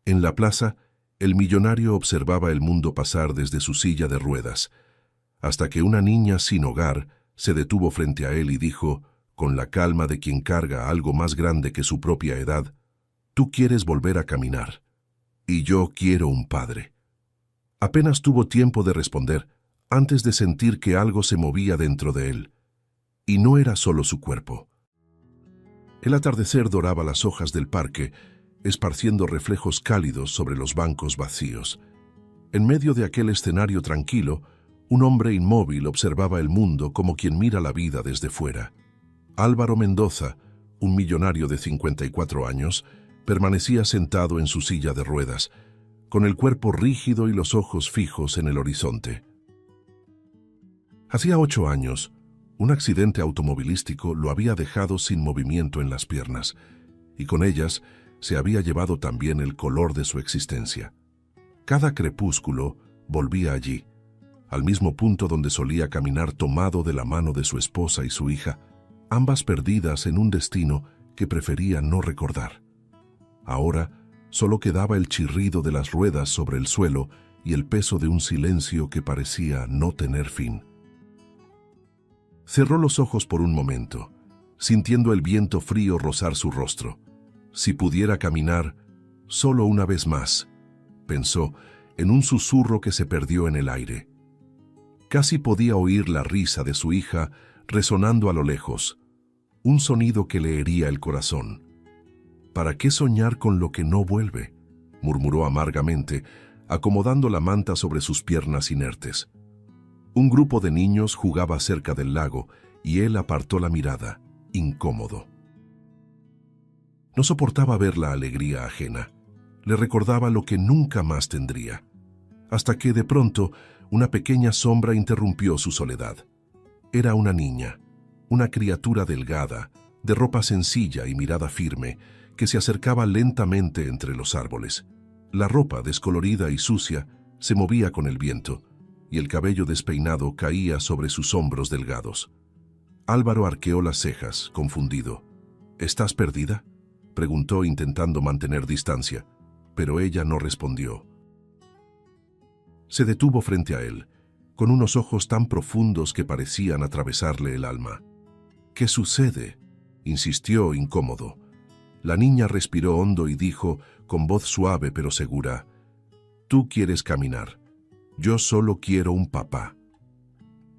En la plaza, el millonario observaba el mundo pasar desde su silla de ruedas, hasta que una niña sin hogar se detuvo frente a él y dijo, con la calma de quien carga algo más grande que su propia edad: «Tú quieres volver a caminar, y yo quiero un padre». Apenas tuvo tiempo de responder, antes de sentir que algo se movía dentro de él, y no era solo su cuerpo. El atardecer doraba las hojas del parque, esparciendo reflejos cálidos sobre los bancos vacíos. En medio de aquel escenario tranquilo, un hombre inmóvil observaba el mundo como quien mira la vida desde fuera. Álvaro Mendoza, un millonario de 54 años, permanecía sentado en su silla de ruedas, con el cuerpo rígido y los ojos fijos en el horizonte. Hacía 8 años, un accidente automovilístico lo había dejado sin movimiento en las piernas, y con ellas se había llevado también el color de su existencia. Cada crepúsculo volvía allí, al mismo punto donde solía caminar tomado de la mano de su esposa y su hija, ambas perdidas en un destino que prefería no recordar. Ahora solo quedaba el chirrido de las ruedas sobre el suelo y el peso de un silencio que parecía no tener fin. Cerró los ojos por un momento, sintiendo el viento frío rozar su rostro. Si pudiera caminar, solo una vez más, pensó, en un susurro que se perdió en el aire. Casi podía oír la risa de su hija resonando a lo lejos, un sonido que le hería el corazón. «¿Para qué soñar con lo que no vuelve?», murmuró amargamente, acomodando la manta sobre sus piernas inertes. Un grupo de niños jugaba cerca del lago y él apartó la mirada, incómodo. No soportaba ver la alegría ajena. Le recordaba lo que nunca más tendría. Hasta que, de pronto, una pequeña sombra interrumpió su soledad. Era una niña, una criatura delgada, de ropa sencilla y mirada firme, que se acercaba lentamente entre los árboles. La ropa, descolorida y sucia, se movía con el viento, y el cabello despeinado caía sobre sus hombros delgados. Álvaro arqueó las cejas, confundido. «¿Estás perdida?», preguntó intentando mantener distancia, pero ella no respondió. Se detuvo frente a él, con unos ojos tan profundos que parecían atravesarle el alma. «¿Qué sucede?», insistió incómodo. La niña respiró hondo y dijo, con voz suave pero segura: «Tú quieres caminar. Yo solo quiero un papá».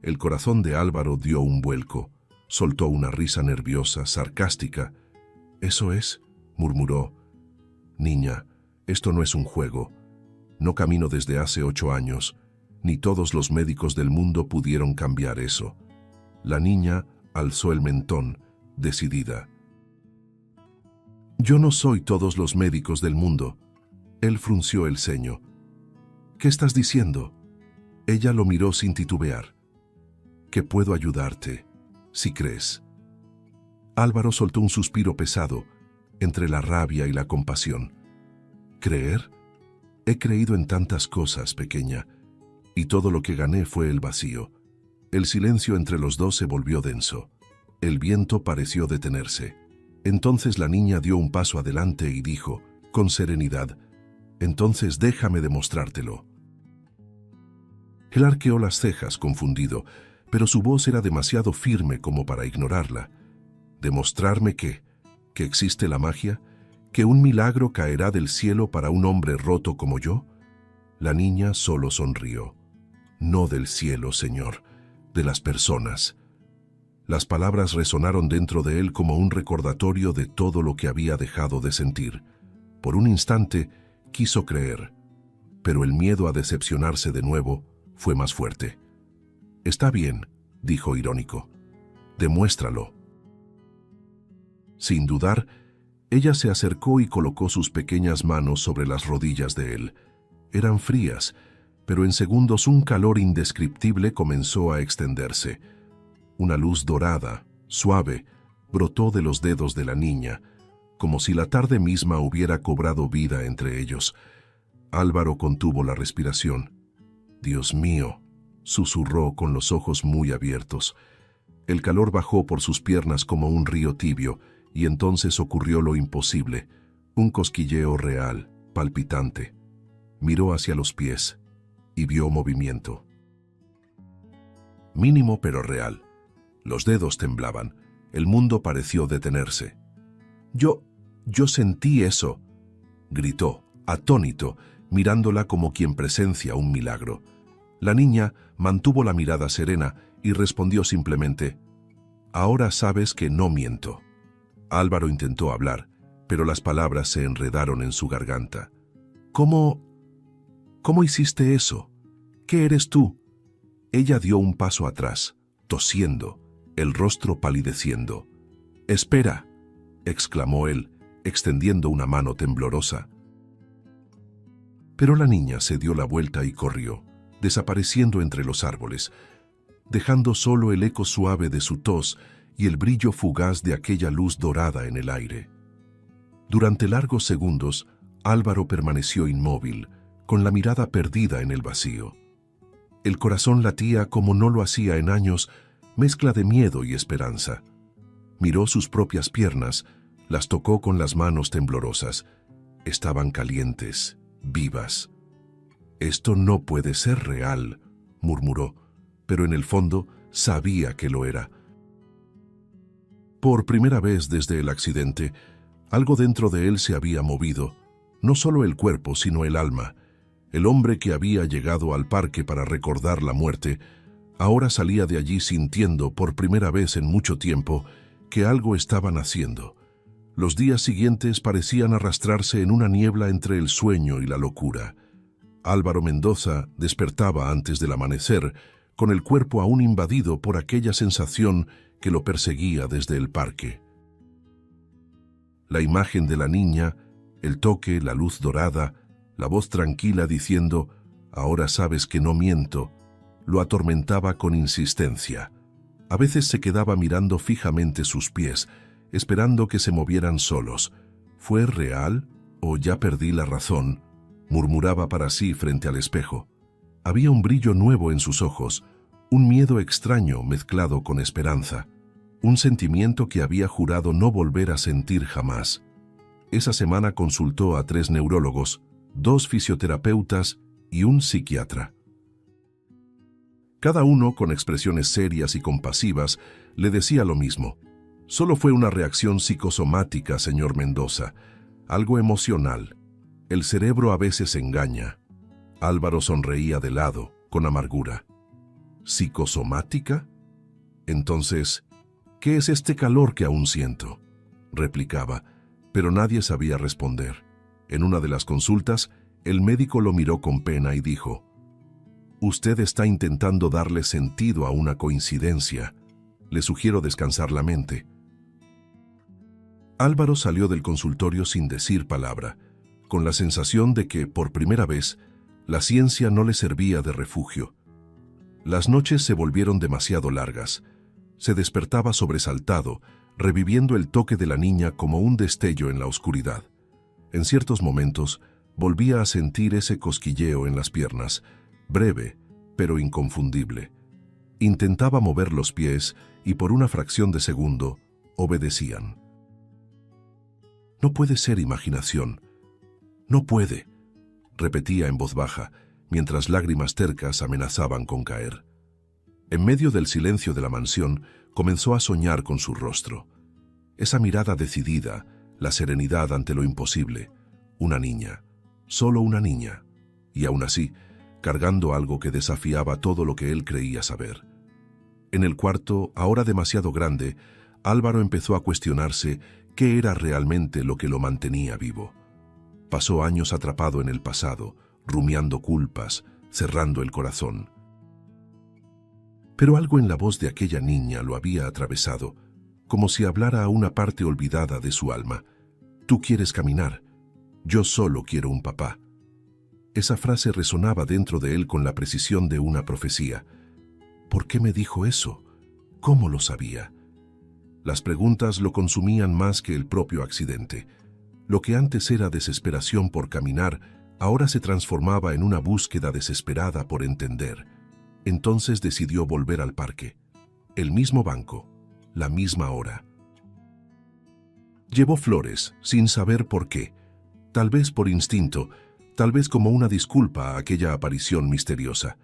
El corazón de Álvaro dio un vuelco. Soltó una risa nerviosa, sarcástica. «¿Eso es?», murmuró. «Niña, esto no es un juego. No camino desde hace 8 años. Ni todos los médicos del mundo pudieron cambiar eso». La niña alzó el mentón, decidida. «Yo no soy todos los médicos del mundo». Él frunció el ceño. «¿Qué estás diciendo?». Ella lo miró sin titubear. «Que puedo ayudarte, si crees». Álvaro soltó un suspiro pesado, entre la rabia y la compasión. «¿Creer? He creído en tantas cosas, pequeña, y todo lo que gané fue el vacío». El silencio entre los dos se volvió denso. El viento pareció detenerse. Entonces la niña dio un paso adelante y dijo, con serenidad: «Entonces déjame demostrártelo». Él arqueó las cejas, confundido, pero su voz era demasiado firme como para ignorarla. «¿Demostrarme qué? ¿Que existe la magia? ¿Que un milagro caerá del cielo para un hombre roto como yo?». La niña solo sonrió. «No del cielo, señor, de las personas». Las palabras resonaron dentro de él como un recordatorio de todo lo que había dejado de sentir. Por un instante quiso creer, pero el miedo a decepcionarse de nuevo fue más fuerte. «Está bien», dijo irónico. «Demuéstralo». Sin dudar, ella se acercó y colocó sus pequeñas manos sobre las rodillas de él. Eran frías, pero en segundos un calor indescriptible comenzó a extenderse. Una luz dorada, suave, brotó de los dedos de la niña, como si la tarde misma hubiera cobrado vida entre ellos. Álvaro contuvo la respiración. «Dios mío», susurró con los ojos muy abiertos. El calor bajó por sus piernas como un río tibio, y entonces ocurrió lo imposible, un cosquilleo real, palpitante. Miró hacia los pies y vio movimiento. Mínimo pero real. Los dedos temblaban. El mundo pareció detenerse. Yo sentí eso, gritó, atónito, mirándola como quien presencia un milagro. La niña mantuvo la mirada serena y respondió simplemente, «Ahora sabes que no miento». Álvaro intentó hablar, pero las palabras se enredaron en su garganta. ¿Cómo hiciste eso? ¿Qué eres tú? Ella dio un paso atrás, tosiendo, el rostro palideciendo. «Espera», exclamó él, extendiendo una mano temblorosa. Pero la niña se dio la vuelta y corrió, desapareciendo entre los árboles, dejando solo el eco suave de su tos y el brillo fugaz de aquella luz dorada en el aire. Durante largos segundos, Álvaro permaneció inmóvil, con la mirada perdida en el vacío. El corazón latía como no lo hacía en años, mezcla de miedo y esperanza. Miró sus propias piernas, las tocó con las manos temblorosas. Estaban calientes, vivas. «Esto no puede ser real», murmuró, pero en el fondo sabía que lo era. Por primera vez desde el accidente, algo dentro de él se había movido, no solo el cuerpo, sino el alma. El hombre que había llegado al parque para recordar la muerte, ahora salía de allí sintiendo por primera vez en mucho tiempo que algo estaba naciendo. Los días siguientes parecían arrastrarse en una niebla entre el sueño y la locura. Álvaro Mendoza despertaba antes del amanecer, con el cuerpo aún invadido por aquella sensación que lo perseguía desde el parque. La imagen de la niña, el toque, la luz dorada, la voz tranquila diciendo, «Ahora sabes que no miento», lo atormentaba con insistencia. A veces se quedaba mirando fijamente sus pies, esperando que se movieran solos. ¿Fue real o ya perdí la razón?, murmuraba para sí frente al espejo. Había un brillo nuevo en sus ojos, un miedo extraño mezclado con esperanza, un sentimiento que había jurado no volver a sentir jamás. Esa semana consultó a 3 neurólogos, 2 fisioterapeutas y un psiquiatra. Cada uno, con expresiones serias y compasivas, le decía lo mismo. «Solo fue una reacción psicosomática, señor Mendoza, algo emocional. El cerebro a veces engaña». Álvaro sonreía de lado, con amargura. «¿Psicosomática? Entonces, ¿qué es este calor que aún siento?», replicaba, pero nadie sabía responder. En una de las consultas, el médico lo miró con pena y dijo, «Usted está intentando darle sentido a una coincidencia. Le sugiero descansar la mente». Álvaro salió del consultorio sin decir palabra, con la sensación de que, por primera vez, la ciencia no le servía de refugio. Las noches se volvieron demasiado largas. Se despertaba sobresaltado, reviviendo el toque de la niña como un destello en la oscuridad. En ciertos momentos, volvía a sentir ese cosquilleo en las piernas, breve, pero inconfundible. Intentaba mover los pies y por una fracción de segundo obedecían. «No puede ser imaginación. No puede», repetía en voz baja, mientras lágrimas tercas amenazaban con caer. En medio del silencio de la mansión, comenzó a soñar con su rostro. Esa mirada decidida, la serenidad ante lo imposible. Una niña, solo una niña, y aún así, cargando algo que desafiaba todo lo que él creía saber. En el cuarto, ahora demasiado grande, Álvaro empezó a cuestionarse qué era realmente lo que lo mantenía vivo. Pasó años atrapado en el pasado, rumiando culpas, cerrando el corazón. Pero algo en la voz de aquella niña lo había atravesado, como si hablara a una parte olvidada de su alma. «Tú quieres caminar, yo solo quiero un papá». Esa frase resonaba dentro de él con la precisión de una profecía. ¿Por qué me dijo eso? ¿Cómo lo sabía? Las preguntas lo consumían más que el propio accidente. Lo que antes era desesperación por caminar, ahora se transformaba en una búsqueda desesperada por entender. Entonces decidió volver al parque. El mismo banco, la misma hora. Llevó flores, sin saber por qué. tal vez por instinto, tal vez como una disculpa a aquella aparición misteriosa.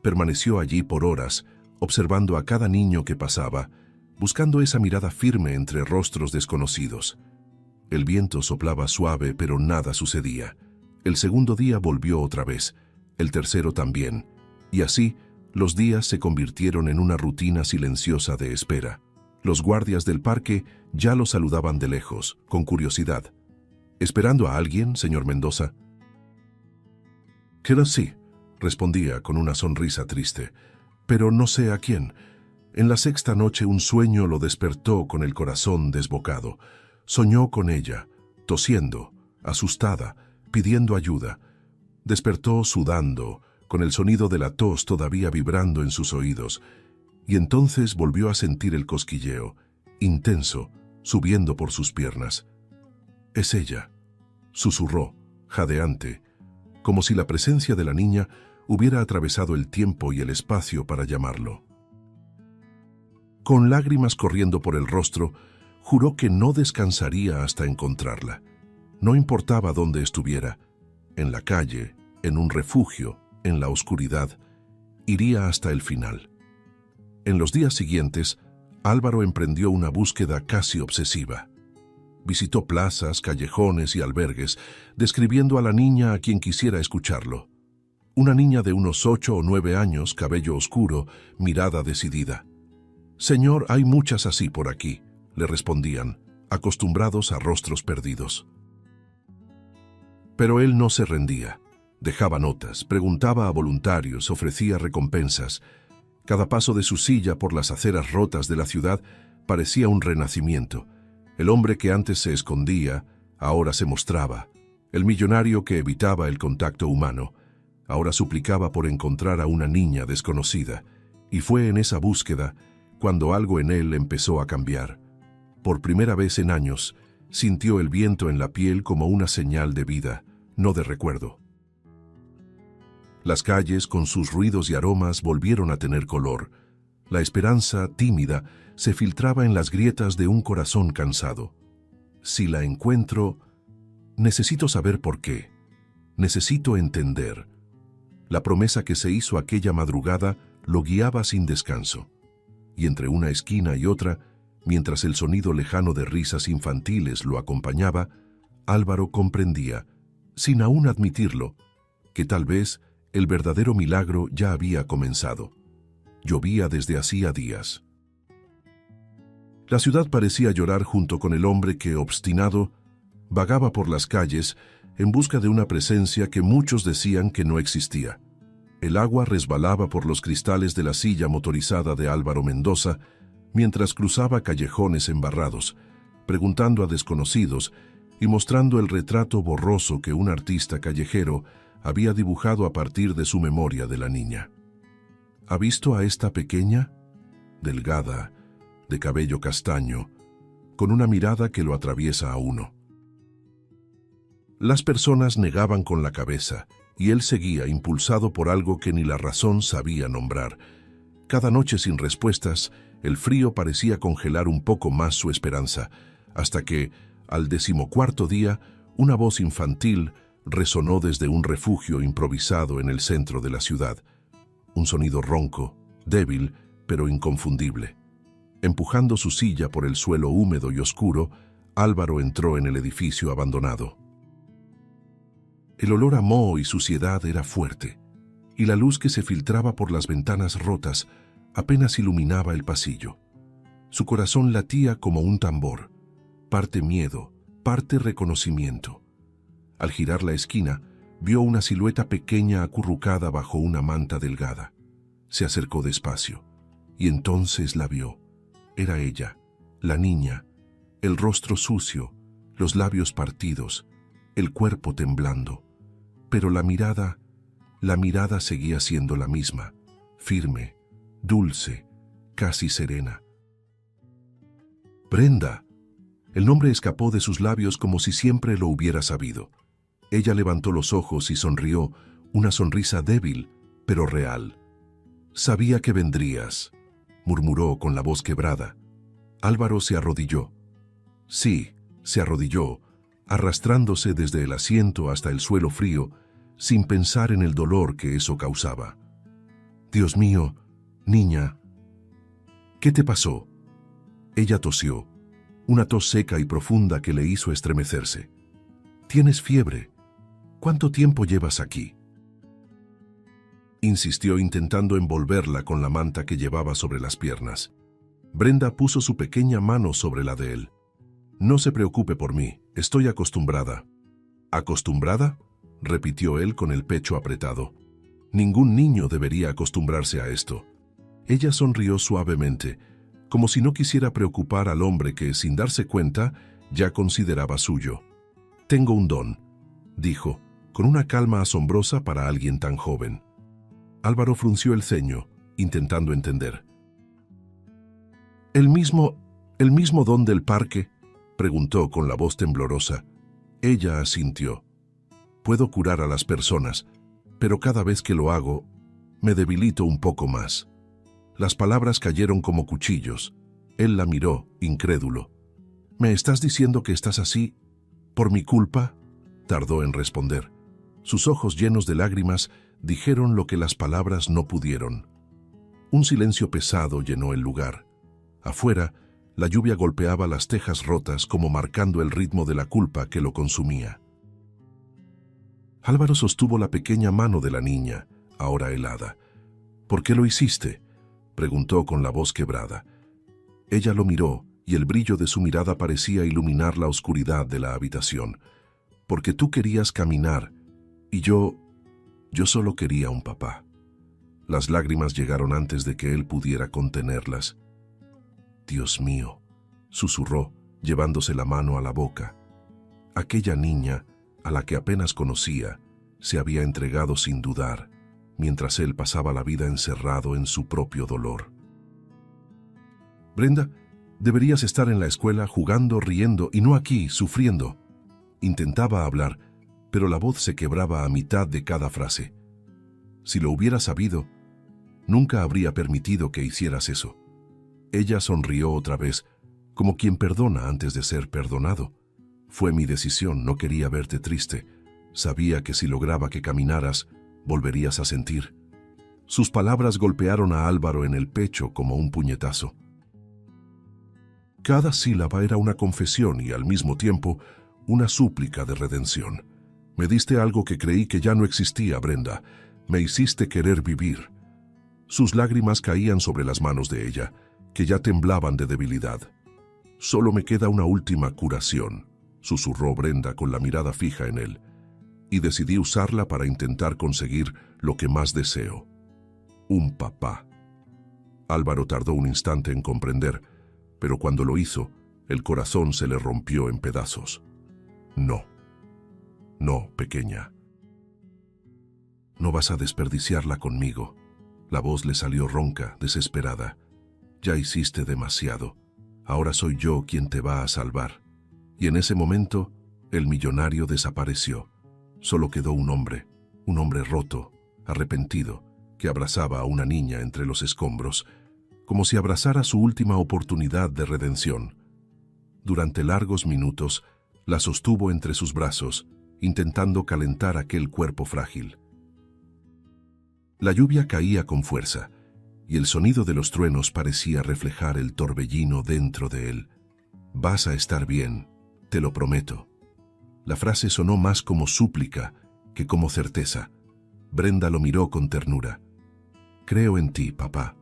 Permaneció allí por horas, observando a cada niño que pasaba, buscando esa mirada firme entre rostros desconocidos. El viento soplaba suave, pero nada sucedía. El segundo día volvió otra vez, el tercero también, y así los días se convirtieron en una rutina silenciosa de espera. Los guardias del parque ya lo saludaban de lejos, con curiosidad. ¿Esperando a alguien, señor Mendoza? «Que sí», respondía con una sonrisa triste, «pero no sé a quién». En la sexta noche un sueño lo despertó con el corazón desbocado. Soñó con ella, tosiendo, asustada, pidiendo ayuda. Despertó sudando, con el sonido de la tos todavía vibrando en sus oídos, y entonces volvió a sentir el cosquilleo, intenso, subiendo por sus piernas. «Es ella», susurró, jadeante, como si la presencia de la niña hubiera atravesado el tiempo y el espacio para llamarlo. Con lágrimas corriendo por el rostro, juró que no descansaría hasta encontrarla. No importaba dónde estuviera, en la calle, en un refugio, en la oscuridad, iría hasta el final. En los días siguientes, Álvaro emprendió una búsqueda casi obsesiva. Visitó plazas, callejones y albergues, describiendo a la niña a quien quisiera escucharlo. Una niña de unos 8 o 9 años, cabello oscuro, mirada decidida. «Señor, hay muchas así por aquí», le respondían, acostumbrados a rostros perdidos. Pero él no se rendía. Dejaba notas, preguntaba a voluntarios, ofrecía recompensas. Cada paso de su silla por las aceras rotas de la ciudad parecía un renacimiento. El hombre que antes se escondía, ahora se mostraba. El millonario que evitaba el contacto humano, ahora suplicaba por encontrar a una niña desconocida. Y fue en esa búsqueda cuando algo en él empezó a cambiar. Por primera vez en años, sintió el viento en la piel como una señal de vida, no de recuerdo. Las calles, con sus ruidos y aromas, volvieron a tener color. La esperanza, tímida, se filtraba en las grietas de un corazón cansado. Si la encuentro, necesito saber por qué. Necesito entender. La promesa que se hizo aquella madrugada lo guiaba sin descanso. Y entre una esquina y otra, mientras el sonido lejano de risas infantiles lo acompañaba, Álvaro comprendía, sin aún admitirlo, que tal vez el verdadero milagro ya había comenzado. Llovía desde hacía días. La ciudad parecía llorar junto con el hombre que, obstinado, vagaba por las calles en busca de una presencia que muchos decían que no existía. El agua resbalaba por los cristales de la silla motorizada de Álvaro Mendoza mientras cruzaba callejones embarrados, preguntando a desconocidos y mostrando el retrato borroso que un artista callejero había dibujado a partir de su memoria de la niña. ¿Ha visto a esta pequeña? Delgada, de cabello castaño, con una mirada que lo atraviesa a uno. Las personas negaban con la cabeza, y él seguía impulsado por algo que ni la razón sabía nombrar. Cada noche sin respuestas, el frío parecía congelar un poco más su esperanza, hasta que, al 14º día, una voz infantil resonó desde un refugio improvisado en el centro de la ciudad. Un sonido ronco, débil, pero inconfundible. Empujando su silla por el suelo húmedo y oscuro, Álvaro entró en el edificio abandonado. El olor a moho y suciedad era fuerte, y la luz que se filtraba por las ventanas rotas apenas iluminaba el pasillo. Su corazón latía como un tambor, parte miedo, parte reconocimiento. Al girar la esquina, vio una silueta pequeña acurrucada bajo una manta delgada. Se acercó despacio, y entonces la vio. Era ella, la niña, el rostro sucio, los labios partidos, el cuerpo temblando. Pero la mirada seguía siendo la misma, firme, dulce, casi serena. «Brenda». El nombre escapó de sus labios como si siempre lo hubiera sabido. Ella levantó los ojos y sonrió, una sonrisa débil, pero real. «Sabía que vendrías», murmuró con la voz quebrada. Álvaro se arrodilló. Sí, se arrodilló, arrastrándose desde el asiento hasta el suelo frío, sin pensar en el dolor que eso causaba. «Dios mío, niña, ¿qué te pasó?». Ella tosió, una tos seca y profunda que le hizo estremecerse. «Tienes fiebre. ¿Cuánto tiempo llevas aquí?». Insistió intentando envolverla con la manta que llevaba sobre las piernas. Brenda puso su pequeña mano sobre la de él. «No se preocupe por mí, estoy acostumbrada». «¿Acostumbrada?», repitió él con el pecho apretado. «Ningún niño debería acostumbrarse a esto». Ella sonrió suavemente, como si no quisiera preocupar al hombre que, sin darse cuenta, ya consideraba suyo. «Tengo un don», dijo, con una calma asombrosa para alguien tan joven. Álvaro frunció el ceño, intentando entender. ¿El mismo don del parque?», preguntó con la voz temblorosa. Ella asintió. «Puedo curar a las personas, pero cada vez que lo hago, me debilito un poco más». Las palabras cayeron como cuchillos. Él la miró, incrédulo. «¿Me estás diciendo que estás así por mi culpa?», tardó en responder. Sus ojos llenos de lágrimas dijeron lo que las palabras no pudieron. Un silencio pesado llenó el lugar. Afuera, la lluvia golpeaba las tejas rotas como marcando el ritmo de la culpa que lo consumía. Álvaro sostuvo la pequeña mano de la niña, ahora helada. «¿Por qué lo hiciste?», preguntó con la voz quebrada. Ella lo miró y el brillo de su mirada parecía iluminar la oscuridad de la habitación. «Porque tú querías caminar y yo solo quería un papá». Las lágrimas llegaron antes de que él pudiera contenerlas. «Dios mío», susurró, llevándose la mano a la boca. Aquella niña, a la que apenas conocía, se había entregado sin dudar, mientras él pasaba la vida encerrado en su propio dolor. «Brenda, deberías estar en la escuela jugando, riendo, y no aquí, sufriendo». Intentaba hablar, pero la voz se quebraba a mitad de cada frase. «Si lo hubiera sabido, nunca habría permitido que hicieras eso». Ella sonrió otra vez, como quien perdona antes de ser perdonado. «Fue mi decisión, no quería verte triste. Sabía que si lograba que caminaras, volverías a sentir». Sus palabras golpearon a Álvaro en el pecho como un puñetazo. Cada sílaba era una confesión y al mismo tiempo una súplica de redención. «Me diste algo que creí que ya no existía, Brenda. Me hiciste querer vivir». Sus lágrimas caían sobre las manos de ella, que ya temblaban de debilidad. «Solo me queda una última curación», susurró Brenda con la mirada fija en él, «y decidí usarla para intentar conseguir lo que más deseo. Un papá». Álvaro tardó un instante en comprender, pero cuando lo hizo, el corazón se le rompió en pedazos. «No, no, pequeña. No vas a desperdiciarla conmigo». La voz le salió ronca, desesperada. «Ya hiciste demasiado. Ahora soy yo quien te va a salvar». Y en ese momento, el millonario desapareció. Solo quedó un hombre roto, arrepentido, que abrazaba a una niña entre los escombros, como si abrazara su última oportunidad de redención. Durante largos minutos, la sostuvo entre sus brazos, intentando calentar aquel cuerpo frágil. La lluvia caía con fuerza, y el sonido de los truenos parecía reflejar el torbellino dentro de él. «Vas a estar bien, te lo prometo». La frase sonó más como súplica que como certeza. Brenda lo miró con ternura. «Creo en ti, papá».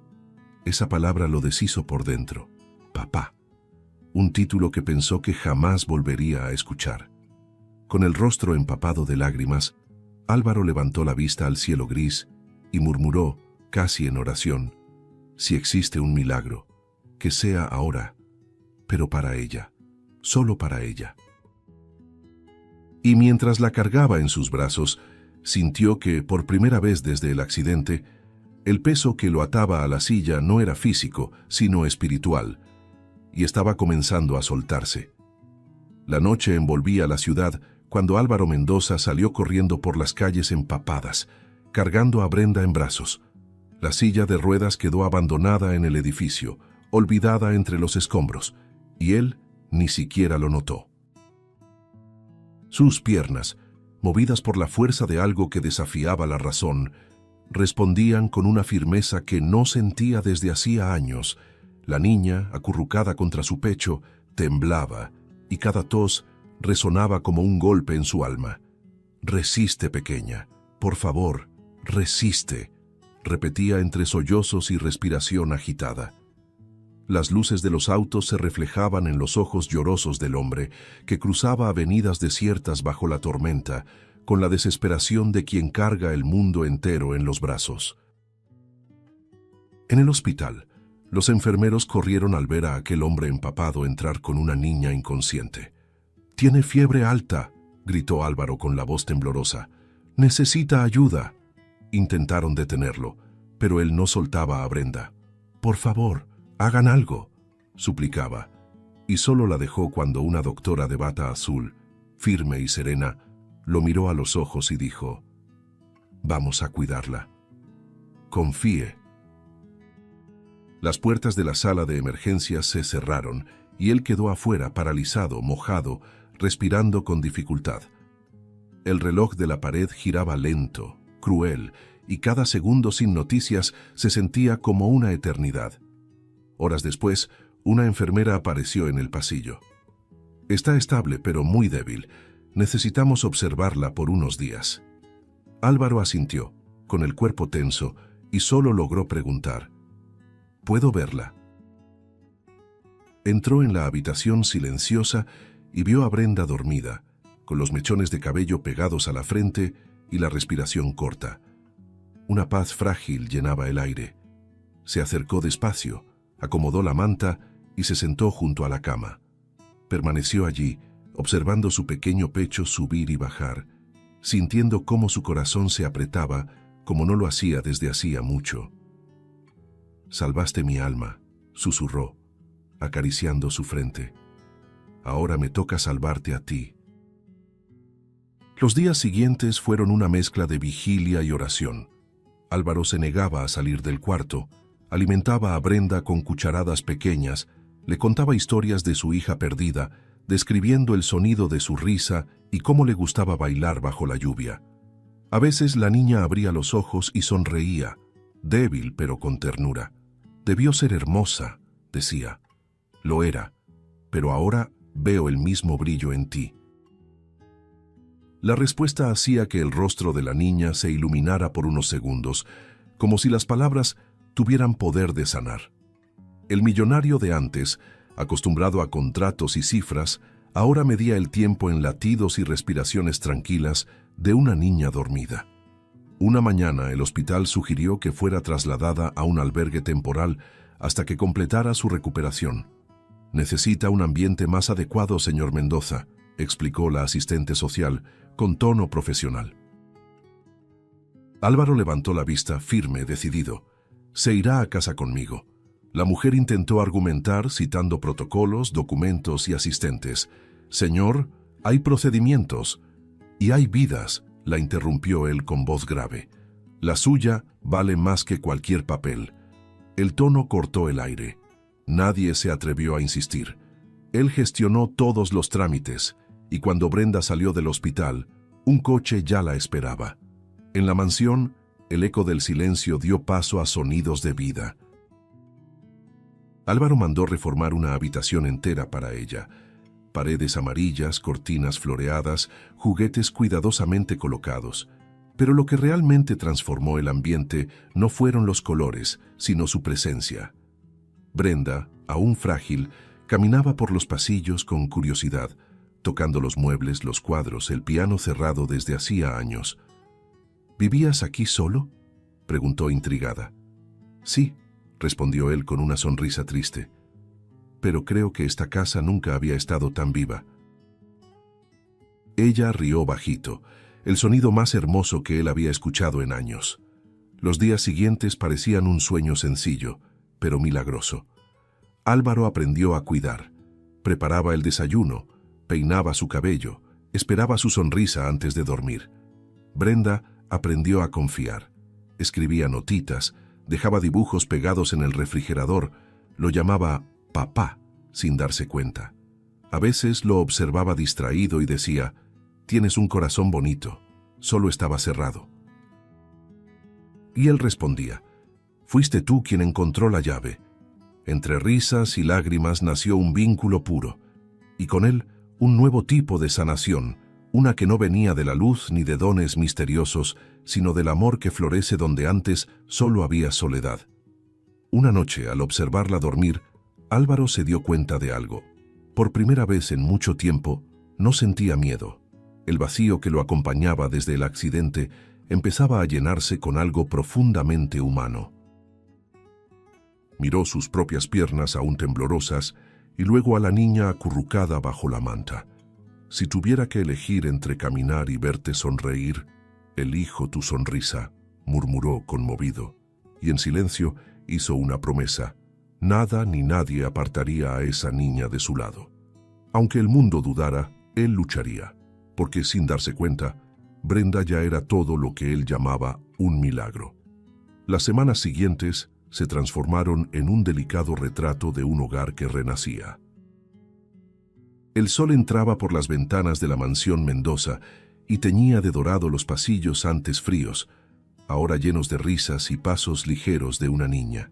Esa palabra lo deshizo por dentro. Papá. Un título que pensó que jamás volvería a escuchar. Con el rostro empapado de lágrimas, Álvaro levantó la vista al cielo gris y murmuró, casi en oración: «Si existe un milagro, que sea ahora, pero para ella, solo para ella». Y mientras la cargaba en sus brazos, sintió que, por primera vez desde el accidente, el peso que lo ataba a la silla no era físico, sino espiritual, y estaba comenzando a soltarse. La noche envolvía la ciudad cuando Álvaro Mendoza salió corriendo por las calles empapadas, cargando a Brenda en brazos. La silla de ruedas quedó abandonada en el edificio, olvidada entre los escombros, y él ni siquiera lo notó. Sus piernas, movidas por la fuerza de algo que desafiaba la razón, respondían con una firmeza que no sentía desde hacía años. La niña, acurrucada contra su pecho, temblaba, y cada tos resonaba como un golpe en su alma. «Resiste, pequeña. Por favor, resiste», repetía entre sollozos y respiración agitada. Las luces de los autos se reflejaban en los ojos llorosos del hombre, que cruzaba avenidas desiertas bajo la tormenta, con la desesperación de quien carga el mundo entero en los brazos. En el hospital, los enfermeros corrieron al ver a aquel hombre empapado entrar con una niña inconsciente. «Tiene fiebre alta», gritó Álvaro con la voz temblorosa. «Necesita ayuda». Intentaron detenerlo, pero él no soltaba a Brenda. «Por favor, hagan algo», suplicaba, y solo la dejó cuando una doctora de bata azul, firme y serena, lo miró a los ojos y dijo: «Vamos a cuidarla. Confíe». Las puertas de la sala de emergencias se cerraron y él quedó afuera, paralizado, mojado, respirando con dificultad. El reloj de la pared giraba lento, cruel, y cada segundo sin noticias se sentía como una eternidad. Horas después, una enfermera apareció en el pasillo. «Está estable, pero muy débil. Necesitamos observarla por unos días». Álvaro asintió, con el cuerpo tenso, y solo logró preguntar: «¿Puedo verla?». Entró en la habitación silenciosa y vio a Brenda dormida, con los mechones de cabello pegados a la frente y la respiración corta. Una paz frágil llenaba el aire. Se acercó despacio, acomodó la manta y se sentó junto a la cama. Permaneció allí, observando su pequeño pecho subir y bajar, sintiendo cómo su corazón se apretaba como no lo hacía desde hacía mucho. «Salvaste mi alma», susurró, acariciando su frente. «Ahora me toca salvarte a ti». Los días siguientes fueron una mezcla de vigilia y oración. Álvaro se negaba a salir del cuarto, alimentaba a Brenda con cucharadas pequeñas, le contaba historias de su hija perdida, describiendo el sonido de su risa y cómo le gustaba bailar bajo la lluvia. A veces la niña abría los ojos y sonreía, débil pero con ternura. «Debió ser hermosa», decía. «Lo era, pero ahora veo el mismo brillo en ti». La respuesta hacía que el rostro de la niña se iluminara por unos segundos, como si las palabras tuvieran poder de sanar. El millonario de antes, acostumbrado a contratos y cifras, ahora medía el tiempo en latidos y respiraciones tranquilas de una niña dormida. Una mañana el hospital sugirió que fuera trasladada a un albergue temporal hasta que completara su recuperación. «Necesita un ambiente más adecuado, señor Mendoza», explicó la asistente social, con tono profesional. Álvaro levantó la vista, firme, decidido. «Se irá a casa conmigo». La mujer intentó argumentar, citando protocolos, documentos y asistentes. «Señor, hay procedimientos y hay vidas», la interrumpió él con voz grave. «La suya vale más que cualquier papel». El tono cortó el aire. Nadie se atrevió a insistir. Él gestionó todos los trámites, y cuando Brenda salió del hospital, un coche ya la esperaba. En la mansión, el eco del silencio dio paso a sonidos de vida. Álvaro mandó reformar una habitación entera para ella. Paredes amarillas, cortinas floreadas, juguetes cuidadosamente colocados. Pero lo que realmente transformó el ambiente no fueron los colores, sino su presencia. Brenda, aún frágil, caminaba por los pasillos con curiosidad, tocando los muebles, los cuadros, el piano cerrado desde hacía años. «¿Vivías aquí solo?», preguntó intrigada. «Sí», respondió él con una sonrisa triste. «Pero creo que esta casa nunca había estado tan viva». Ella rió bajito, el sonido más hermoso que él había escuchado en años. Los días siguientes parecían un sueño sencillo, pero milagroso. Álvaro aprendió a cuidar. Preparaba el desayuno, peinaba su cabello, esperaba su sonrisa antes de dormir. Brenda aprendió a confiar. Escribía notitas, dejaba dibujos pegados en el refrigerador, lo llamaba papá, sin darse cuenta. A veces lo observaba distraído y decía: tienes un corazón bonito, solo estaba cerrado. Y él respondía, fuiste tú quien encontró la llave. Entre risas y lágrimas nació un vínculo puro, y con él un nuevo tipo de sanación, una que no venía de la luz ni de dones misteriosos, sino del amor que florece donde antes solo había soledad. Una noche, al observarla dormir, Álvaro se dio cuenta de algo. Por primera vez en mucho tiempo, no sentía miedo. El vacío que lo acompañaba desde el accidente empezaba a llenarse con algo profundamente humano. Miró sus propias piernas aún temblorosas y luego a la niña acurrucada bajo la manta. Si tuviera que elegir entre caminar y verte sonreír, elijo tu sonrisa, murmuró conmovido, y en silencio hizo una promesa. Nada ni nadie apartaría a esa niña de su lado. Aunque el mundo dudara, él lucharía, porque sin darse cuenta, Brenda ya era todo lo que él llamaba un milagro. Las semanas siguientes se transformaron en un delicado retrato de un hogar que renacía. El sol entraba por las ventanas de la mansión Mendoza y teñía de dorado los pasillos antes fríos, ahora llenos de risas y pasos ligeros de una niña.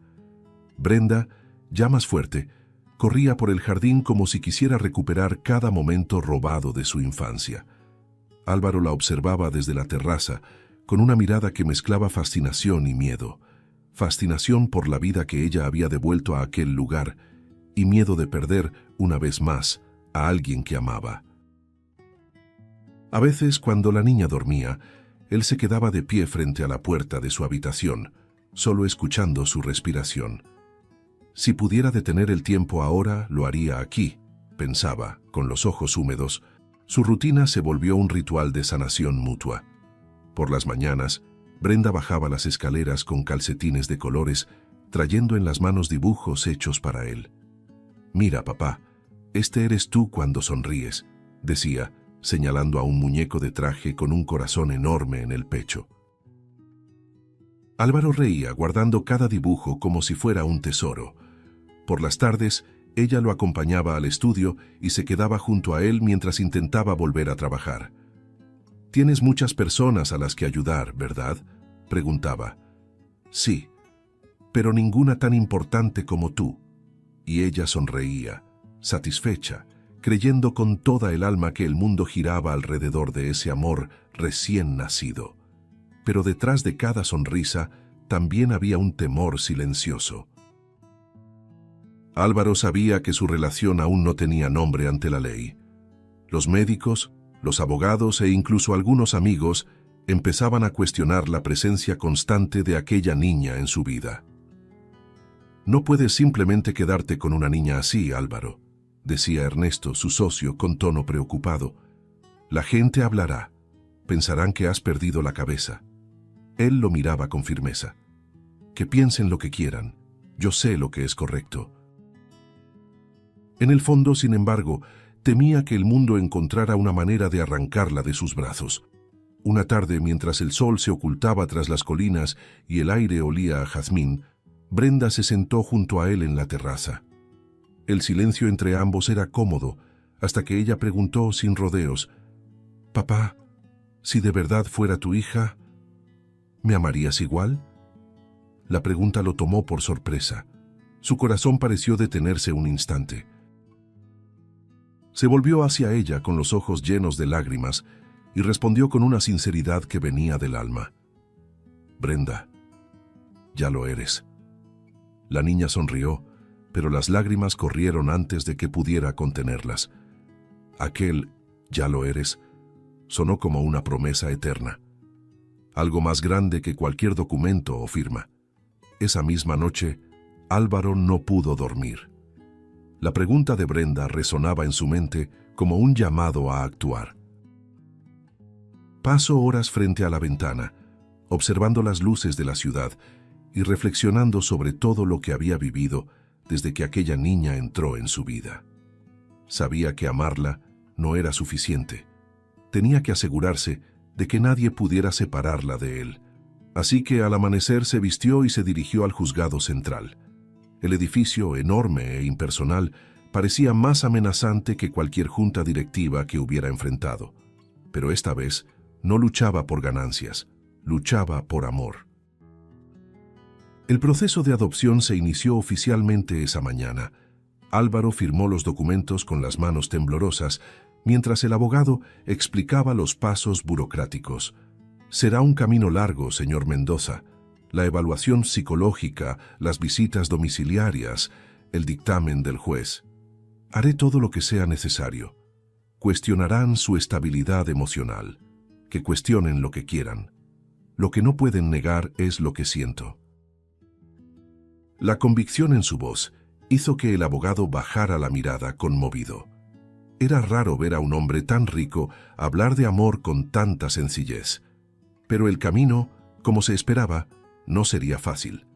Brenda, ya más fuerte, corría por el jardín como si quisiera recuperar cada momento robado de su infancia. Álvaro la observaba desde la terraza, con una mirada que mezclaba fascinación y miedo. Fascinación por la vida que ella había devuelto a aquel lugar, y miedo de perder, una vez más, a alguien que amaba. A veces, cuando la niña dormía, él se quedaba de pie frente a la puerta de su habitación, solo escuchando su respiración. Si pudiera detener el tiempo ahora, lo haría aquí, pensaba, con los ojos húmedos. Su rutina se volvió un ritual de sanación mutua. Por las mañanas, Brenda bajaba las escaleras con calcetines de colores, trayendo en las manos dibujos hechos para él. «Mira, papá, este eres tú cuando sonríes», decía, señalando a un muñeco de traje con un corazón enorme en el pecho. Álvaro reía, guardando cada dibujo como si fuera un tesoro. Por las tardes, ella lo acompañaba al estudio y se quedaba junto a él mientras intentaba volver a trabajar. «Tienes muchas personas a las que ayudar, ¿verdad?», preguntaba. «Sí, pero ninguna tan importante como tú». Y ella sonreía, satisfecha, creyendo con toda el alma que el mundo giraba alrededor de ese amor recién nacido. Pero detrás de cada sonrisa también había un temor silencioso. Álvaro sabía que su relación aún no tenía nombre ante la ley. Los médicos, los abogados e incluso algunos amigos empezaban a cuestionar la presencia constante de aquella niña en su vida. «No puedes simplemente quedarte con una niña así, Álvaro», decía Ernesto, su socio, con tono preocupado. «La gente hablará. Pensarán que has perdido la cabeza». Él lo miraba con firmeza. «Que piensen lo que quieran. Yo sé lo que es correcto». En el fondo, sin embargo, temía que el mundo encontrara una manera de arrancarla de sus brazos. Una tarde, mientras el sol se ocultaba tras las colinas y el aire olía a jazmín, Brenda se sentó junto a él en la terraza. El silencio entre ambos era cómodo, hasta que ella preguntó sin rodeos, «Papá, si de verdad fuera tu hija, ¿me amarías igual?». La pregunta lo tomó por sorpresa. Su corazón pareció detenerse un instante. Se volvió hacia ella con los ojos llenos de lágrimas y respondió con una sinceridad que venía del alma. «Brenda, ya lo eres». La niña sonrió, pero las lágrimas corrieron antes de que pudiera contenerlas. Aquel «ya lo eres» sonó como una promesa eterna, algo más grande que cualquier documento o firma. Esa misma noche, Álvaro no pudo dormir. La pregunta de Brenda resonaba en su mente como un llamado a actuar. Pasó horas frente a la ventana, observando las luces de la ciudad y reflexionando sobre todo lo que había vivido desde que aquella niña entró en su vida. Sabía que amarla no era suficiente. Tenía que asegurarse de que nadie pudiera separarla de él. Así que al amanecer se vistió y se dirigió al juzgado central. El edificio, enorme e impersonal, parecía más amenazante que cualquier junta directiva que hubiera enfrentado. pero esta vez no luchaba por ganancias, luchaba por amor. El proceso de adopción se inició oficialmente esa mañana. Álvaro firmó los documentos con las manos temblorosas, mientras el abogado explicaba los pasos burocráticos. Será un camino largo, señor Mendoza. La evaluación psicológica, las visitas domiciliarias, el dictamen del juez. Haré todo lo que sea necesario. Cuestionarán su estabilidad emocional. Que cuestionen lo que quieran. Lo que no pueden negar es lo que siento. La convicción en su voz hizo que el abogado bajara la mirada conmovido. Era raro ver a un hombre tan rico hablar de amor con tanta sencillez. Pero el camino, como se esperaba, no sería fácil.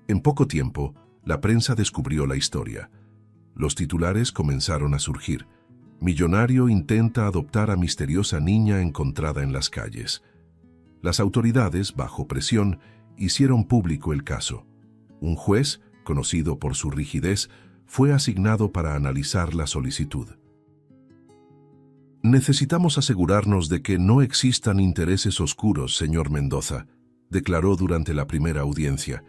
En poco tiempo, la prensa descubrió la historia. Los titulares comenzaron a surgir. Millonario intenta adoptar a misteriosa niña encontrada en las calles. Las autoridades, bajo presión, hicieron público el caso. Un juez, conocido por su rigidez, fue asignado para analizar la solicitud. Necesitamos asegurarnos de que no existan intereses oscuros, señor Mendoza, declaró durante la primera audiencia.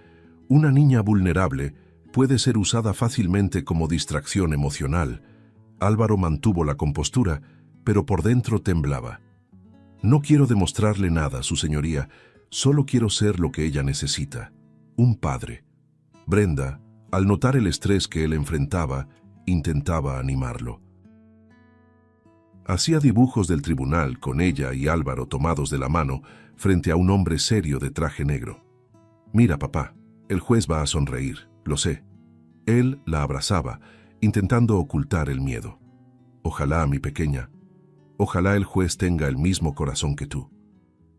Una niña vulnerable puede ser usada fácilmente como distracción emocional. Álvaro mantuvo la compostura, pero por dentro temblaba. No quiero demostrarle nada, su señoría, solo quiero ser lo que ella necesita, un padre. Brenda, al notar el estrés que él enfrentaba, intentaba animarlo. Hacía dibujos del tribunal con ella y Álvaro tomados de la mano frente a un hombre serio de traje negro. Mira, papá, el juez va a sonreír, lo sé. Él la abrazaba, intentando ocultar el miedo. Ojalá, mi pequeña, ojalá el juez tenga el mismo corazón que tú.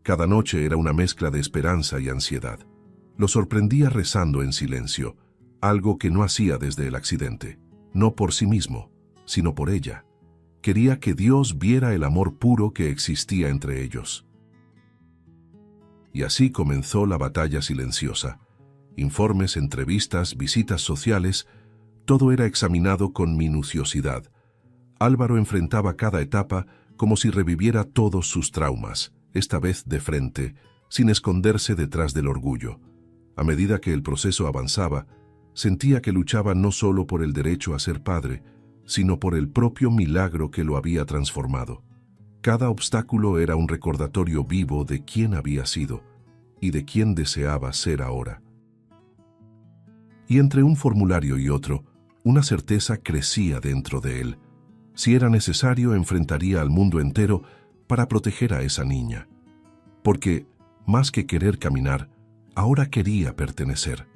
Cada noche era una mezcla de esperanza y ansiedad. Lo sorprendía rezando en silencio, algo que no hacía desde el accidente, no por sí mismo, sino por ella. Quería que Dios viera el amor puro que existía entre ellos. Y así comenzó la batalla silenciosa. Informes, entrevistas, visitas sociales, todo era examinado con minuciosidad. Álvaro enfrentaba cada etapa como si reviviera todos sus traumas, esta vez de frente, sin esconderse detrás del orgullo. A medida que el proceso avanzaba, sentía que luchaba no solo por el derecho a ser padre, sino por el propio milagro que lo había transformado. Cada obstáculo era un recordatorio vivo de quién había sido y de quién deseaba ser ahora. Y entre un formulario y otro, una certeza crecía dentro de él. Si era necesario, enfrentaría al mundo entero para proteger a esa niña. Porque, más que querer caminar, ahora quería pertenecer.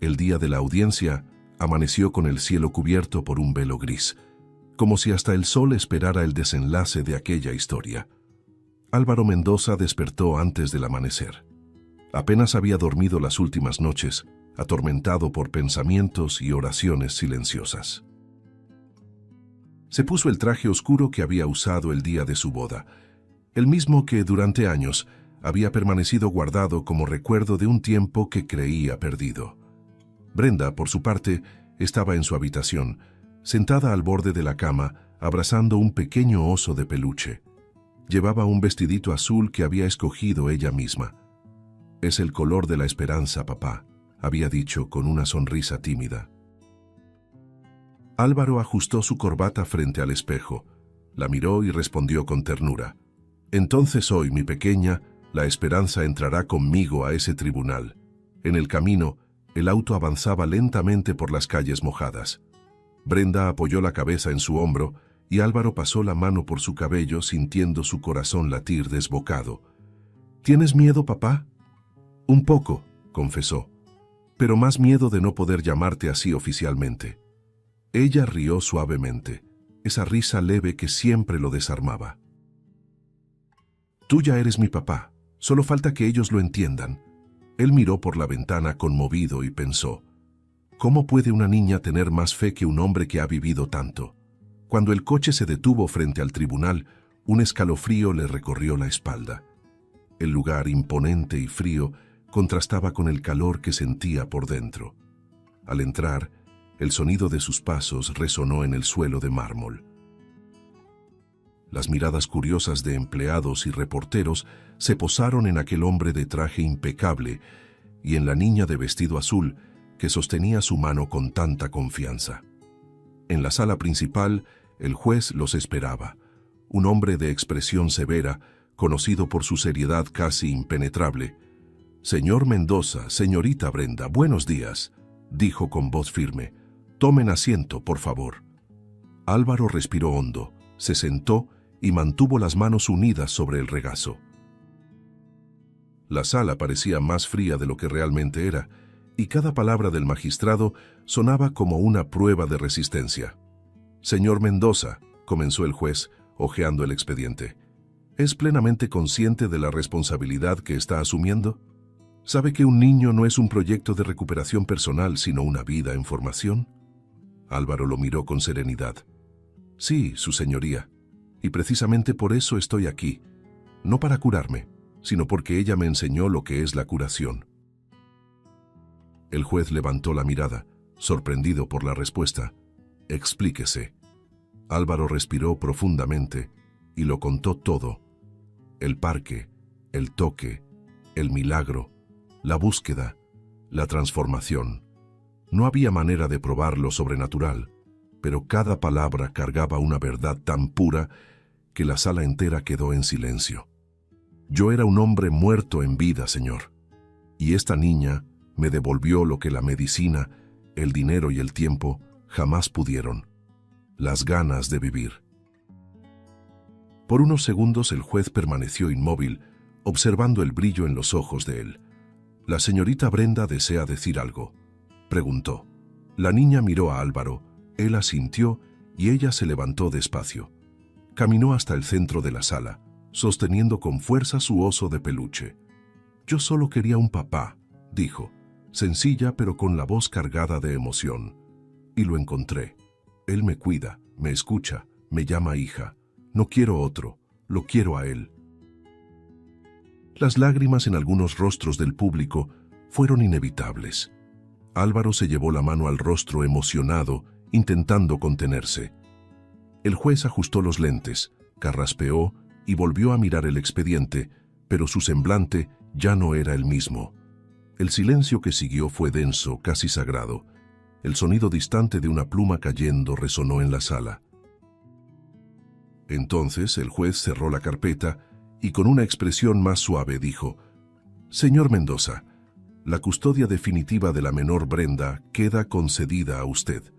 El día de la audiencia amaneció con el cielo cubierto por un velo gris, como si hasta el sol esperara el desenlace de aquella historia. Álvaro Mendoza despertó antes del amanecer. Apenas había dormido las últimas noches, atormentado por pensamientos y oraciones silenciosas. Se puso el traje oscuro que había usado el día de su boda, el mismo que durante años había permanecido guardado como recuerdo de un tiempo que creía perdido. Brenda, por su parte, estaba en su habitación, sentada al borde de la cama, abrazando un pequeño oso de peluche. Llevaba un vestidito azul que había escogido ella misma. «Es el color de la esperanza, papá», había dicho con una sonrisa tímida. Álvaro ajustó su corbata frente al espejo, la miró y respondió con ternura. «Entonces hoy, mi pequeña, la esperanza entrará conmigo a ese tribunal». En el camino, el auto avanzaba lentamente por las calles mojadas. Brenda apoyó la cabeza en su hombro y Álvaro pasó la mano por su cabello sintiendo su corazón latir desbocado. «¿Tienes miedo, papá?» «Un poco», confesó, «pero más miedo de no poder llamarte así oficialmente». Ella rió suavemente, esa risa leve que siempre lo desarmaba. «Tú ya eres mi papá, solo falta que ellos lo entiendan». Él miró por la ventana conmovido y pensó, ¿cómo puede una niña tener más fe que un hombre que ha vivido tanto? Cuando el coche se detuvo frente al tribunal, un escalofrío le recorrió la espalda. El lugar imponente y frío contrastaba con el calor que sentía por dentro. Al entrar, el sonido de sus pasos resonó en el suelo de mármol. Las miradas curiosas de empleados y reporteros se posaron en aquel hombre de traje impecable y en la niña de vestido azul que sostenía su mano con tanta confianza. En la sala principal, el juez los esperaba, un hombre de expresión severa, conocido por su seriedad casi impenetrable. «Señor Mendoza, señorita Brenda, buenos días», dijo con voz firme. «Tomen asiento, por favor». Álvaro respiró hondo, se sentó y mantuvo las manos unidas sobre el regazo. La sala parecía más fría de lo que realmente era, y cada palabra del magistrado sonaba como una prueba de resistencia. «Señor Mendoza», comenzó el juez, hojeando el expediente, ¿es plenamente consciente de la responsabilidad que está asumiendo? ¿Sabe que un niño no es un proyecto de recuperación personal, sino una vida en formación? Álvaro lo miró con serenidad. «Sí, su señoría, y precisamente por eso estoy aquí, no para curarme, sino porque ella me enseñó lo que es la curación». El juez levantó la mirada, sorprendido por la respuesta. «Explíquese». Álvaro respiró profundamente y lo contó todo. El parque, el toque, el milagro, la búsqueda, la transformación. No había manera de probar lo sobrenatural, pero cada palabra cargaba una verdad tan pura que la sala entera quedó en silencio. «Yo era un hombre muerto en vida, señor, y esta niña me devolvió lo que la medicina, el dinero y el tiempo jamás pudieron: las ganas de vivir». Por unos segundos el juez permaneció inmóvil, observando el brillo en los ojos de él. «¿La señorita Brenda desea decir algo?», preguntó. La niña miró a Álvaro, él asintió y ella se levantó despacio. Caminó hasta el centro de la sala, sosteniendo con fuerza su oso de peluche. «Yo solo quería un papá», dijo, sencilla pero con la voz cargada de emoción. «Y lo encontré. Él me cuida, me escucha, me llama hija. No quiero otro, lo quiero a él». Las lágrimas en algunos rostros del público fueron inevitables. Álvaro se llevó la mano al rostro emocionado, intentando contenerse. El juez ajustó los lentes, carraspeó y volvió a mirar el expediente, pero su semblante ya no era el mismo. El silencio que siguió fue denso, casi sagrado. El sonido distante de una pluma cayendo resonó en la sala. Entonces el juez cerró la carpeta y con una expresión más suave dijo: «Señor Mendoza, la custodia definitiva de la menor Brenda queda concedida a usted».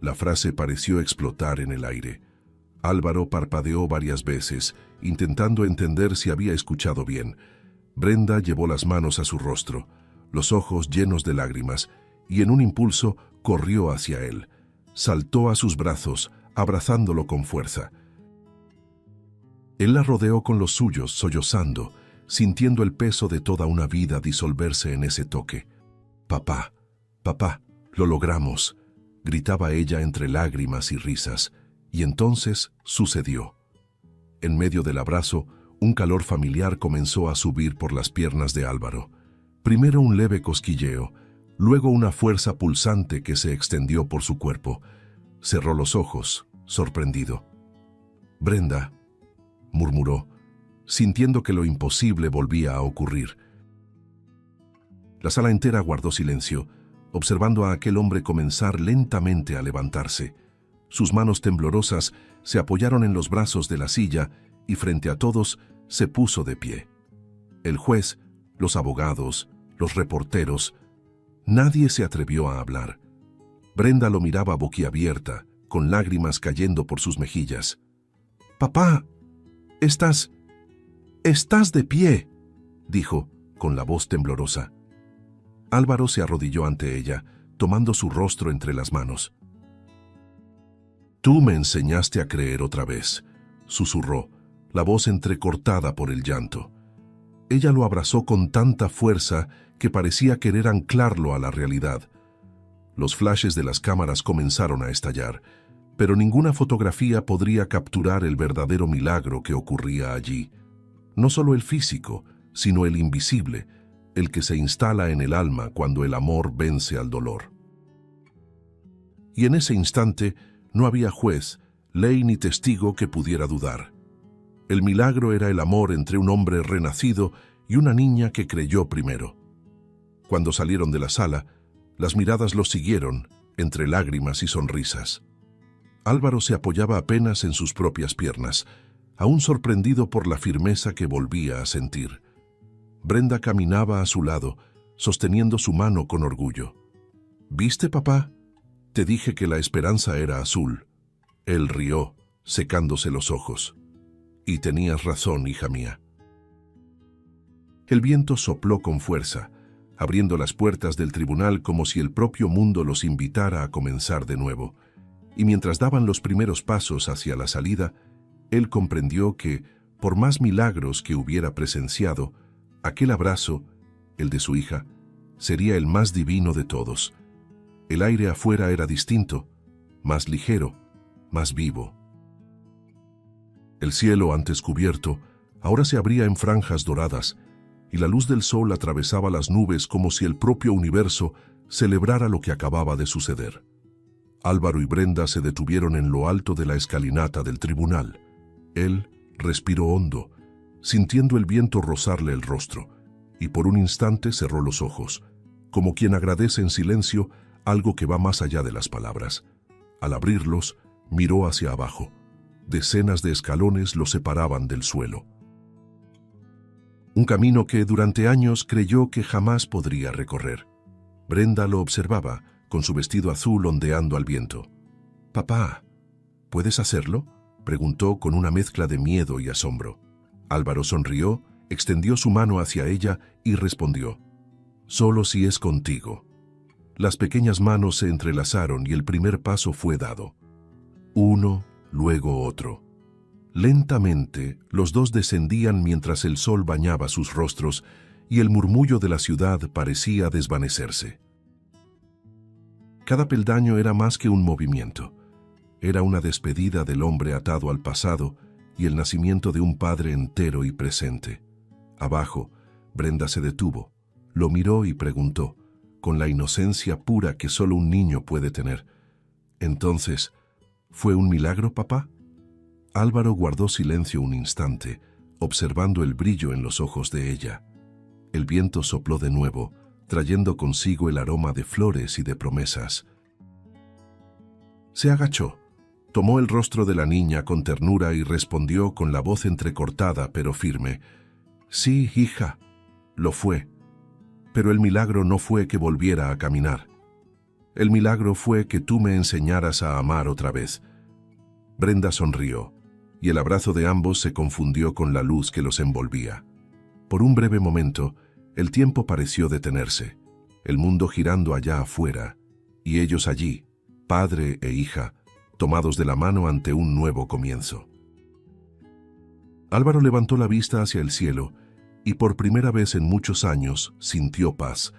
La frase pareció explotar en el aire. Álvaro parpadeó varias veces, intentando entender si había escuchado bien. Brenda llevó las manos a su rostro, los ojos llenos de lágrimas, y en un impulso corrió hacia él. Saltó a sus brazos, abrazándolo con fuerza. Él la rodeó con los suyos, sollozando, sintiendo el peso de toda una vida disolverse en ese toque. «Papá, papá, lo logramos», gritaba ella entre lágrimas y risas, y entonces sucedió. En medio del abrazo, un calor familiar comenzó a subir por las piernas de Álvaro. Primero un leve cosquilleo, luego una fuerza pulsante que se extendió por su cuerpo. Cerró los ojos, sorprendido. «Brenda», murmuró, sintiendo que lo imposible volvía a ocurrir. La sala entera guardó silencio, observando a aquel hombre comenzar lentamente a levantarse. Sus manos temblorosas se apoyaron en los brazos de la silla y frente a todos se puso de pie. El juez, los abogados, los reporteros, nadie se atrevió a hablar. Brenda lo miraba boquiabierta, con lágrimas cayendo por sus mejillas. «Papá, estás de pie», dijo, con la voz temblorosa. Álvaro se arrodilló ante ella, tomando su rostro entre las manos. «Tú me enseñaste a creer otra vez», susurró, la voz entrecortada por el llanto. Ella lo abrazó con tanta fuerza que parecía querer anclarlo a la realidad. Los flashes de las cámaras comenzaron a estallar, pero ninguna fotografía podría capturar el verdadero milagro que ocurría allí. No solo el físico, sino el invisible, el que se instala en el alma cuando el amor vence al dolor. Y en ese instante no había juez, ley ni testigo que pudiera dudar. El milagro era el amor entre un hombre renacido y una niña que creyó primero. Cuando salieron de la sala, las miradas los siguieron, entre lágrimas y sonrisas. Álvaro se apoyaba apenas en sus propias piernas, aún sorprendido por la firmeza que volvía a sentir. Brenda caminaba a su lado, sosteniendo su mano con orgullo. «¿Viste, papá? Te dije que la esperanza era azul». Él rió, secándose los ojos. «Y tenías razón, hija mía». El viento sopló con fuerza, abriendo las puertas del tribunal como si el propio mundo los invitara a comenzar de nuevo. Y mientras daban los primeros pasos hacia la salida, él comprendió que, por más milagros que hubiera presenciado, aquel abrazo, el de su hija, sería el más divino de todos. El aire afuera era distinto, más ligero, más vivo. El cielo, antes cubierto, ahora se abría en franjas doradas, y la luz del sol atravesaba las nubes como si el propio universo celebrara lo que acababa de suceder. Álvaro y Brenda se detuvieron en lo alto de la escalinata del tribunal. Él respiró hondo, sintiendo el viento rozarle el rostro, y por un instante cerró los ojos, como quien agradece en silencio algo que va más allá de las palabras. Al abrirlos, miró hacia abajo. Decenas de escalones lo separaban del suelo. Un camino que durante años creyó que jamás podría recorrer. Brenda lo observaba, con su vestido azul ondeando al viento. «Papá, ¿puedes hacerlo?», preguntó con una mezcla de miedo y asombro. Álvaro sonrió, extendió su mano hacia ella y respondió: «Solo si es contigo». Las pequeñas manos se entrelazaron y el primer paso fue dado. Uno, luego otro. Lentamente, los dos descendían mientras el sol bañaba sus rostros y el murmullo de la ciudad parecía desvanecerse. Cada peldaño era más que un movimiento. Era una despedida del hombre atado al pasado y el nacimiento de un padre entero y presente. Abajo, Brenda se detuvo, lo miró y preguntó, con la inocencia pura que solo un niño puede tener: «Entonces, ¿fue un milagro, papá?». Álvaro guardó silencio un instante, observando el brillo en los ojos de ella. El viento sopló de nuevo, trayendo consigo el aroma de flores y de promesas. Se agachó, tomó el rostro de la niña con ternura y respondió con la voz entrecortada pero firme: «Sí, hija, lo fue. Pero el milagro no fue que volviera a caminar. El milagro fue que tú me enseñaras a amar otra vez». Brenda sonrió, y el abrazo de ambos se confundió con la luz que los envolvía. Por un breve momento, el tiempo pareció detenerse, el mundo girando allá afuera, y ellos allí, padre e hija, tomados de la mano ante un nuevo comienzo. Álvaro levantó la vista hacia el cielo, y por primera vez en muchos años sintió paz,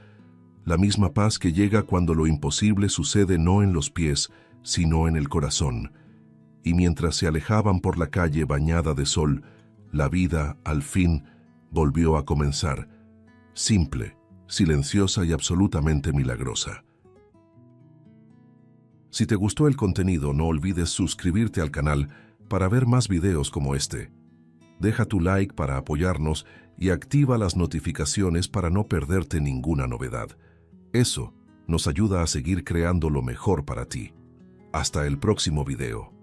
la misma paz que llega cuando lo imposible sucede no en los pies, sino en el corazón. Y mientras se alejaban por la calle bañada de sol, la vida, al fin, volvió a comenzar, simple, silenciosa y absolutamente milagrosa. Si te gustó el contenido, no olvides suscribirte al canal para ver más videos como este. Deja tu like para apoyarnos y activa las notificaciones para no perderte ninguna novedad. Eso nos ayuda a seguir creando lo mejor para ti. Hasta el próximo video.